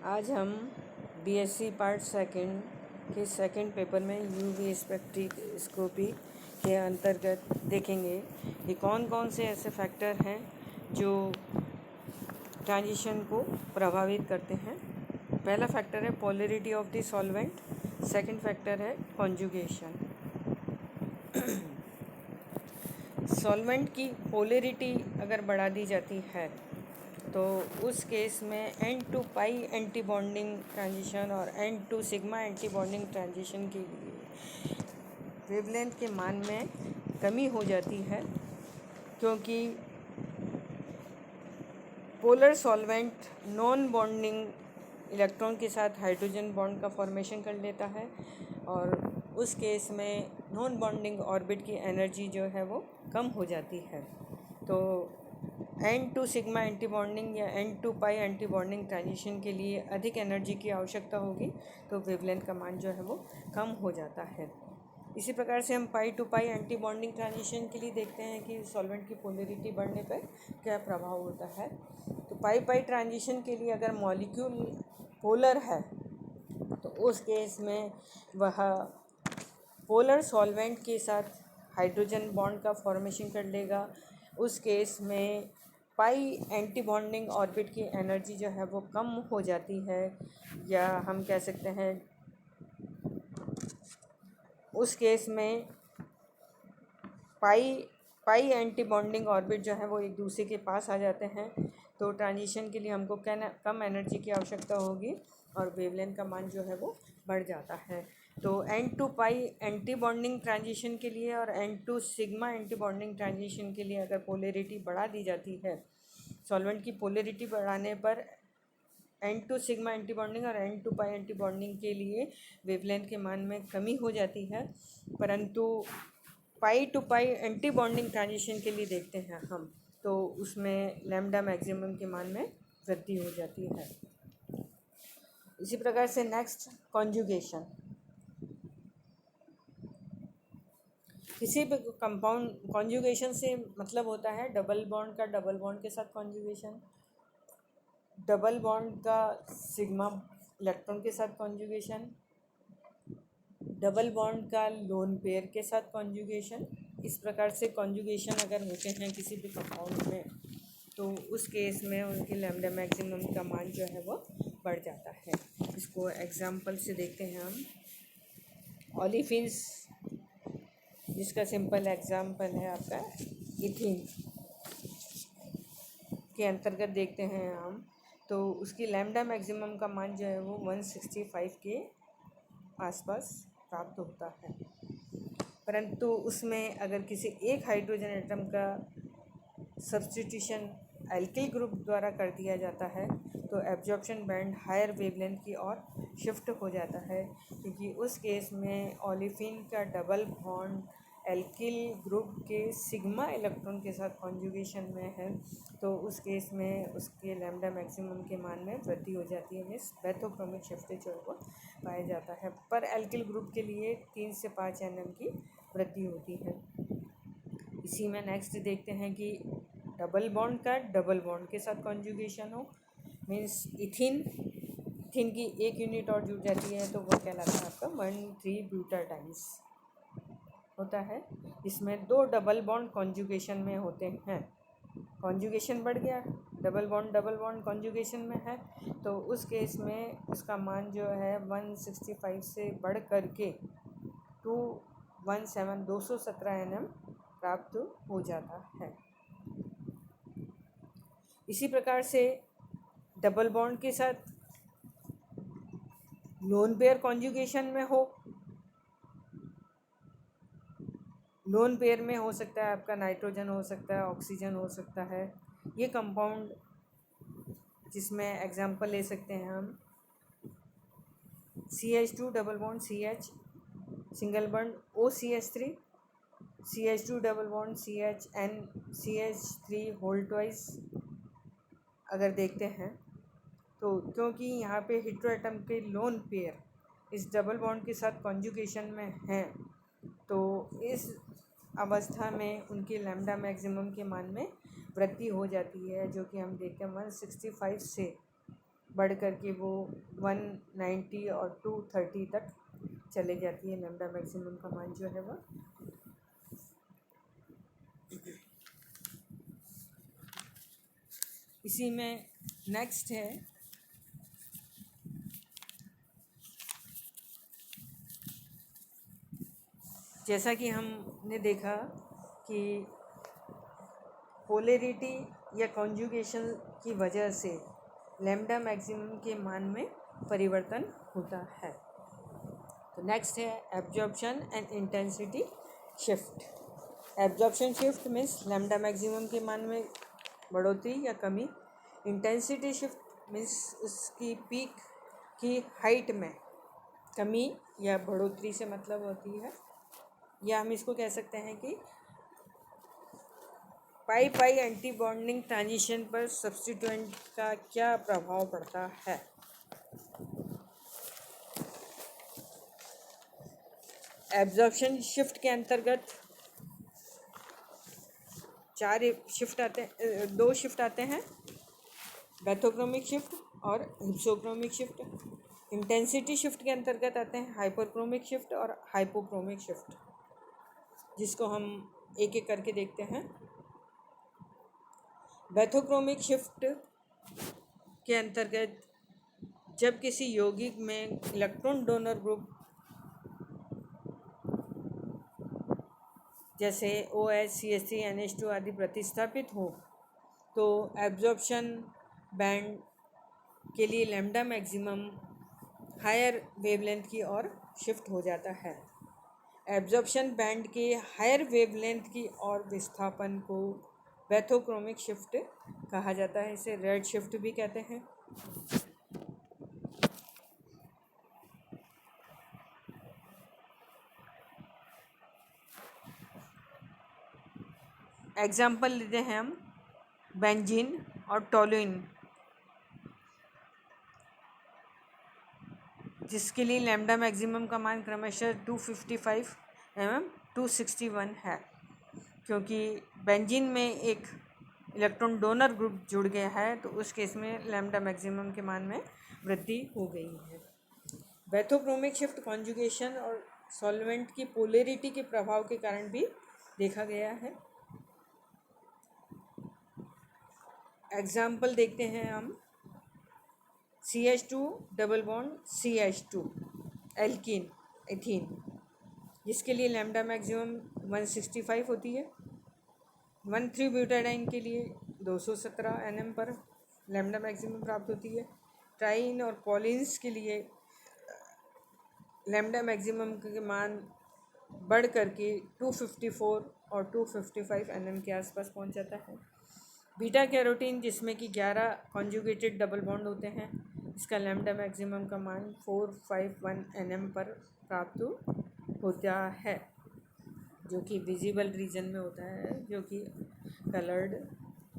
आज हम BSc part second के सेकंड पेपर में यूवी स्पेक्ट्रोस्कोपी के अंतर्गत देखेंगे कि कौन कौन से ऐसे फैक्टर हैं जो ट्रांजिशन को प्रभावित करते हैं। पहला फैक्टर है polarity of the solvent, second factor है कॉन्जुगेशन। सॉल्वेंट की पोलैरिटी अगर बढ़ा दी जाती है तो उस केस में N2 पाई एंटी बॉन्डिंग ट्रांजिशन और N2 sigma anti bonding transition के लिए वेवलेंथ के मान में कमी हो जाती है, क्योंकि polar solvent non bonding electron के साथ हाइड्रोजन बॉन्ड का फॉर्मेशन कर लेता है और उस केस में नॉन बॉन्डिंग ऑर्बिट की एनर्जी जो है वो कम हो जाती है। तो N2 सिग्मा एंटी बॉन्डिंग या N2 पाई एंटी बॉन्डिंग ट्रांजिशन के लिए अधिक एनर्जी की आवश्यकता होगी, तो वेवलेंथ का मान जो है वो कम हो जाता है। इसी प्रकार से हम pi to pi anti bonding transition के लिए देखते हैं कि सॉल्वेंट की पोलैरिटी बढ़ने पर क्या प्रभाव होता है। तो पाई पाई ट्रांजिशन के लिए अगर मॉलिक्यूल पोलर है तो उस केस में वह पोलर सॉल्वेंट के साथ हाइड्रोजन बॉन्ड का फॉर्मेशन कर लेगा। उस केस में पाई एंटी बॉन्डिंग ऑर्बिट की एनर्जी जो है वो कम हो जाती है, या हम कह सकते हैं उस केस में पाई एंटी बॉन्डिंग ऑर्बिट जो है वो एक दूसरे के पास आ जाते हैं। तो ट्रांजिशन के लिए हमको कम एनर्जी की आवश्यकता होगी और वेवलेंथ का मान जो है वो बढ़ जाता है। तो N2 पाई एंटी बॉन्डिंग ट्रांजिशन के लिए और N2 sigma anti bonding transition के लिए अगर पोलैरिटी बढ़ा दी जाती है, सॉल्वेंट की पोलैरिटी बढ़ाने पर N2 सिग्मा एंटी बॉन्डिंग और N2 पाई एंटी बॉन्डिंग के लिए वेवलेंथ के मान में कमी हो जाती है। परंतु pi to pi anti bonding transition के लिए देखते हैं हम, तो उसमें लैम्डा मैक्सिमम के मान में वृद्धि हो जाती है। इसी प्रकार से नेक्स्ट कॉन्जुगेशन। किसी भी कंपाउंड कॉन्जुगेशन से मतलब होता है डबल बॉन्ड का डबल बॉन्ड के साथ कॉन्जुगेशन, डबल बॉन्ड का सिग्मा इलेक्ट्रॉन के साथ कॉन्जुगेशन, डबल बॉन्ड का लोन पेयर के साथ कॉन्जुगेशन। इस प्रकार से कॉन्जुगेशन अगर होते हैं किसी भी कंपाउंड में, तो उस केस में उनकी लैम्डा मैक्सिमम का मान जो है वो बढ़ जाता है। इसको एग्जांपल से देखते हैं हम। ओलिफिन्स, जिसका सिंपल एग्जांपल है आपका इथिन, के अंतर्गत देखते हैं हम, तो उसकी लैम्डा मैक्सिमम का मान जो है वो 165 के आसपास प्राप्त होता है। परंतु उसमें अगर किसी एक हाइड्रोजन एटम का सब्स्टिट्यूशन एल्किल ग्रुप द्वारा कर दिया जाता है तो एब्जॉर्प्शन बैंड हायर वेवलेंथ की ओर शिफ्ट हो जाता है, क्योंकि उस केस में ओलिफिन का डबल बॉन्ड एल्किल ग्रुप के सिग्मा इलेक्ट्रॉन के साथ कॉन्जुगेशन में है। तो उस केस में उसके लैम्डा मैक्सिमम के मान में वृद्धि हो जाती है, मीन्स बेथोक्रोमिक शिफ्टेज को पाया जाता है। पर एल्किल ग्रुप के लिए 3 से 5 nm की वृद्धि होती है। इसी में नेक्स्ट देखते हैं कि डबल बॉन्ड का डबल बॉन्ड के साथ कॉन्जुगेशन हो, मीन्स इथिन की एक यूनिट और जुड़ जाती है तो वो कहलाता है आपका 1,3 ब्यूटाडाइंस होता है। इसमें 2 डबल बॉन्ड कॉन्जुगेशन में होते हैं। कॉन्जुगेशन बढ़ गया, डबल बॉन्ड कॉन्जुगेशन में है, तो उस केस में उसका मान जो है 165 से बढ़ कर के 217 nm प्राप्त हो जाता है। इसी प्रकार से डबल बॉन्ड के साथ लोन पेयर कॉन्जुगेशन में हो, लोन पेयर में हो सकता है आपका नाइट्रोजन हो सकता है, ऑक्सीजन हो सकता है। ये कंपाउंड जिसमें एग्जांपल ले सकते हैं हम CH2 double bond CH single bond OCH3, CH2 double bond CH and CH3 whole twice अगर देखते हैं, तो क्योंकि यहाँ पे हेटेरो एटम के लोन पेयर इस डबल बॉन्ड के साथ कॉन्जुगेशन में हैं, तो इस अवस्था में उनकी लैम्डा मैक्सिमम के मान में वृद्धि हो जाती है, जो कि हम देखते हैं 165 से बढ़ कर के वो 190 और 230 तक चले जाती है लैम्डा मैक्सिमम का मान जो है वह। इसी में नेक्स्ट है जैसा कि हमने देखा कि पोलैरिटी या कॉन्जुगेशन की वजह से लैम्डा मैक्सिमम के मान में परिवर्तन होता है। तो नेक्स्ट है absorption and intensity shift. Absorption shift means lambda maximum के मान में बढ़ोतरी या कमी। इंटेंसिटी शिफ्ट मीन्स उसकी पीक की हाइट में कमी या बढ़ोतरी से मतलब होती है, या हम इसको कह सकते हैं कि पाई पाई एंटी बॉन्डिंग ट्रांजिशन पर सब्स्टिट्यूएंट का क्या प्रभाव पड़ता है। एब्जॉर्प्शन शिफ्ट के अंतर्गत दो शिफ्ट आते हैं, बैथोक्रोमिक शिफ्ट और हिप्सोक्रोमिक शिफ्ट। इंटेंसिटी शिफ्ट के अंतर्गत आते हैं हाइपरक्रोमिक शिफ्ट और हाइपोक्रोमिक शिफ्ट, जिसको हम एक एक करके देखते हैं। बैथोक्रोमिक शिफ्ट के अंतर्गत जब किसी यौगिक में इलेक्ट्रॉन डोनर ग्रुप जैसे OH, CH3, NH2 आदि प्रतिस्थापित हो तो एब्जॉर्प्शन बैंड के लिए लैम्डा मैक्सिमम हायर वेवलेंथ की ओर शिफ्ट हो जाता है। एब्जॉर्प्शन बैंड के हायर वेवलेंथ की ओर विस्थापन को बैथोक्रोमिक शिफ्ट कहा जाता है। इसे रेड शिफ्ट भी कहते हैं। एग्जाम्पल लेते हैं हम बेंजीन और टोलुइन, जिसके लिए लैम्डा मैक्सिमम का मान क्रमशः 255 एवं 261 है। क्योंकि बेंजीन में एक इलेक्ट्रॉन डोनर ग्रुप जुड़ गया है तो उस केस में लैम्डा मैक्सिमम के मान में वृद्धि हो गई है। बैथोक्रोमिक शिफ्ट कॉन्जुगेशन और सॉल्वेंट की पोलैरिटी के प्रभाव के कारण भी देखा गया है। एग्जाम्पल देखते हैं हम CH2 double bond CH2 alkene ethene, जिसके लिए लैम्डा मैक्सिमम 165 होती है। 1,3 ब्यूटाडाइन के लिए 217 nm पर लैम्डा मैक्सिमम प्राप्त होती है। ट्राइन और पॉलिन्स के लिए लैम्डा मैक्सिमम के मान बढ़ करके 254 और 255 nm के आसपास पहुंच जाता है। बीटा कैरोटीन, जिसमें कि 11 कॉन्जुगेटेड डबल बॉन्ड होते हैं, इसका लैम्डा मैक्सिमम का मान 451 nm पर प्राप्त होता है, जो कि विजिबल रीजन में होता है, जो कि कलर्ड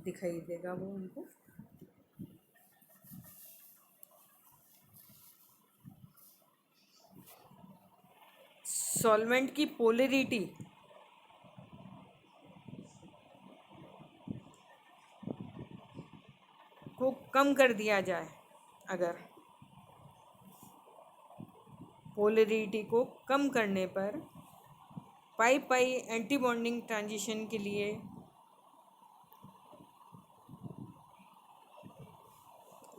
दिखाई देगा वो उनको। सॉल्वेंट की पोलैरिटी को कम कर दिया जाए, अगर पोलैरिटी को कम करने पर पाई पाई एंटी बॉन्डिंग ट्रांजिशन के लिए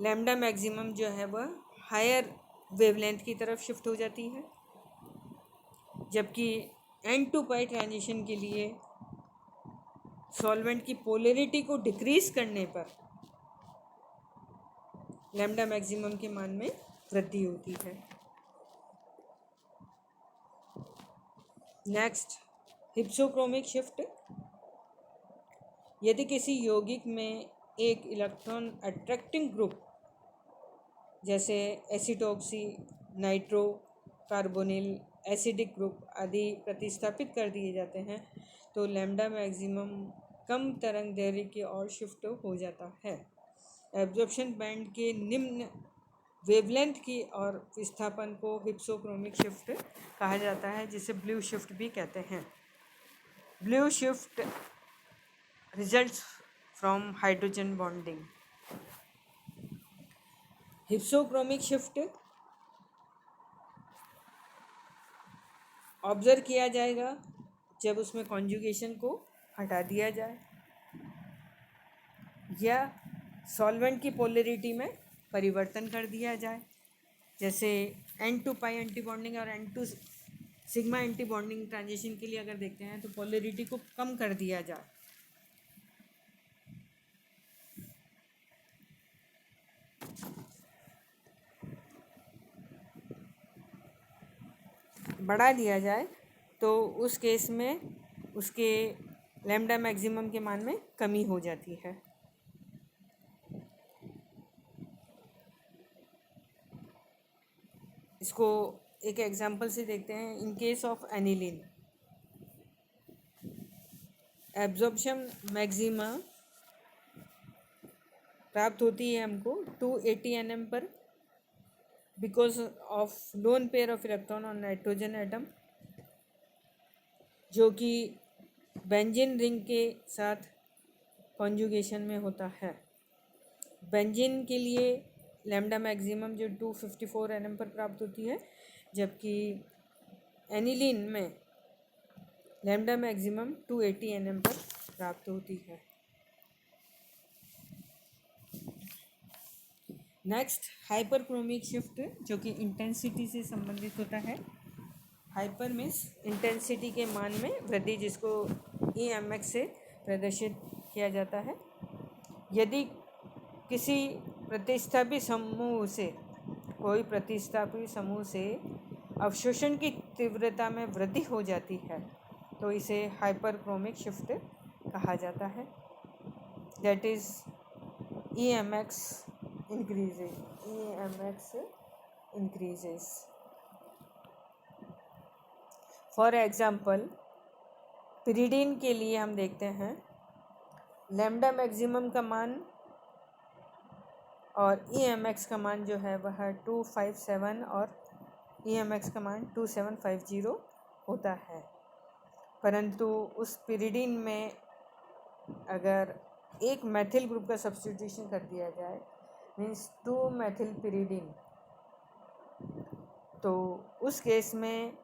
लैम्डा मैक्सिमम जो है वह हायर वेवलेंथ की तरफ शिफ्ट हो जाती है, जबकि N2 पाई ट्रांजिशन के लिए सॉल्वेंट की पोलैरिटी को डिक्रीज करने पर लैम्डा मैक्सिमम के मान में वृद्धि होती है। Next, hypsochromic shift. यदि किसी यौगिक में एक इलेक्ट्रॉन अट्रैक्टिंग ग्रुप जैसे एसिटॉक्सी, नाइट्रो कार्बोनिल, एसिडिक ग्रुप आदि प्रतिस्थापित कर दिए जाते हैं तो लैम्डा मैक्सिमम कम तरंग दैर्ध्य की ओर शिफ्ट हो जाता है। एब्जॉर्प्शन बैंड के निम्न वेवलेंथ की और विस्थापन को हिप्सोक्रोमिक शिफ्ट कहा जाता है, जिसे ब्लू शिफ्ट भी कहते हैं। Blue shift results from hydrogen bonding. Hypsochromic shift observe किया जाएगा जब उसमें कॉन्जुगेशन को हटा दिया जाए या सॉल्वेंट की पोलरिटी में परिवर्तन कर दिया जाए, जैसे N2 पाई एंटी बॉन्डिंग और N2 sigma anti bonding transition के लिए अगर देखते हैं तो पोलरिटी को कम कर दिया जाए। बढ़ा दिया जाए तो उस केस में उसके लैम्डा मैक्सिमम के मान में कमी हो जाती है। इसको एक एग्जांपल से देखते हैं। In case of aniline, absorption maxima प्राप्त होती है हमको 280 nm पर because of lone pair of electron on nitrogen atom, जो कि बेंजीन रिंग के साथ कॉन्जुगेशन में होता है। बेंजीन के लिए लैम्डा मैक्सिमम जो 254 nm पर प्राप्त होती है, जबकि एनिलीन में लैम्डा मैक्सिमम 280 nm पर प्राप्त होती है। नेक्स्ट हाइपरक्रोमिक शिफ्ट, जो कि इंटेंसिटी से संबंधित होता है। हाइपर मीन्स इंटेंसिटी के मान में वृद्धि, जिसको EMX से प्रदर्शित किया जाता है। यदि किसी प्रतिस्थापी समूह से कोई प्रतिस्थापी समूह से अवशोषण की तीव्रता में वृद्धि हो जाती है तो इसे हाइपरक्रोमिक शिफ्ट कहा जाता है। That is EMX increases। For example pyridine के लिए हम देखते हैं लैम्डा मैक्सिमम का मान और EMX का मान जो है वह 257 और EMX का मान 2750 होता है। परंतु उस पिरिडीन में अगर एक मैथिल ग्रुप का सब्स्टिट्यूशन कर दिया जाए, मीन्स 2 मैथिल पिरिडीन, तो उस केस में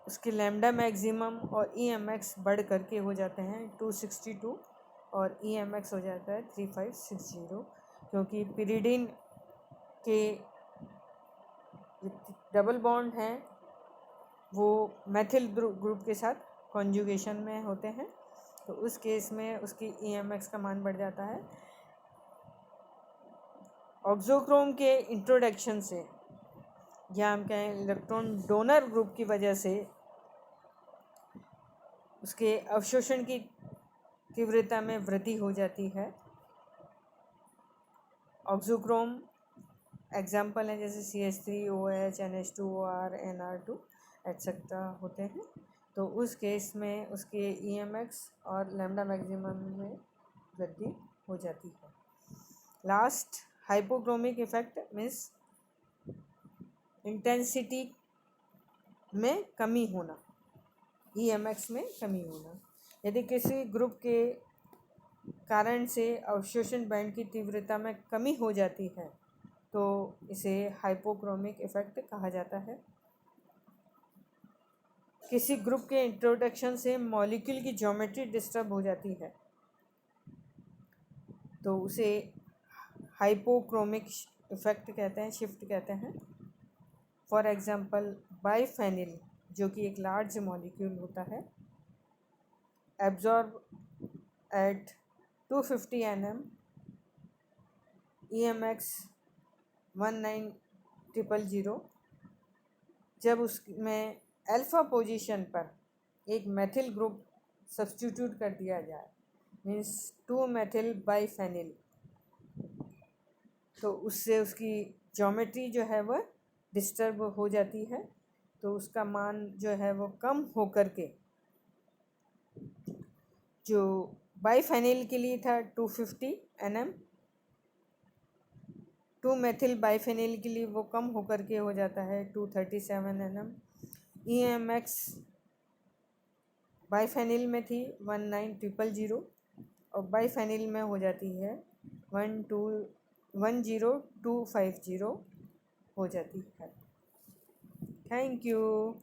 उसके लैम्डा मैक्सिमम और EMX बढ़ करके हो जाते हैं 262 और EMX हो जाता है 3560, क्योंकि पिरिडीन के डबल बॉन्ड हैं वो मैथिल ग्रुप के साथ कॉन्जुगेशन में होते हैं, तो उस केस में उसकी EMX का मान बढ़ जाता है। ऑक्सोक्रोम के इंट्रोडक्शन से या हम कहें इलेक्ट्रॉन डोनर ग्रुप की वजह से उसके अवशोषण की तीव्रता में वृद्धि हो जाती है। ऑक्सोक्रोम एग्जाम्पल हैं जैसे CH3OH, NH2OR, NR2 एट्सेट्रा होते हैं, तो उस केस में उसके EMX और लैम्डा मैक्सिमम में वृद्धि हो जाती है। Last hypochromic effect means intensity में कमी होना, EMX में कमी होना। यदि किसी ग्रुप के कारण से अवशोषण बैंड की तीव्रता में कमी हो जाती है तो इसे हाइपोक्रोमिक इफेक्ट कहा जाता है। किसी ग्रुप के इंट्रोडक्शन से मॉलिक्यूल की ज्योमेट्री डिस्टर्ब हो जाती है तो उसे हाइपोक्रोमिक इफेक्ट कहते हैं, शिफ्ट कहते हैं। फॉर एग्जांपल बाइफेनिल, जो कि एक लार्ज मॉलिक्यूल होता है, एब्जॉर्ब एट 250 nm, EMX 19000। जब उसमें अल्फा पोजीशन पर एक मैथिल ग्रुप सब्स्टिट्यूट कर दिया जाए, मीन्स 2 मैथिल बाइफेनिल, तो उससे उसकी ज्योमेट्री जो है वह डिस्टर्ब हो जाती है, तो उसका मान जो है वो कम हो करके जो बाइफेनिल के लिए था 250 nm, 2 मैथिल बाइफेनिल के लिए वो कम होकर के हो जाता है 237 nm। EMX बाइफेनिल में थी 19000 और बाइफेनिल में हो जाती है 1200 10250 हो जाती है। Thank you.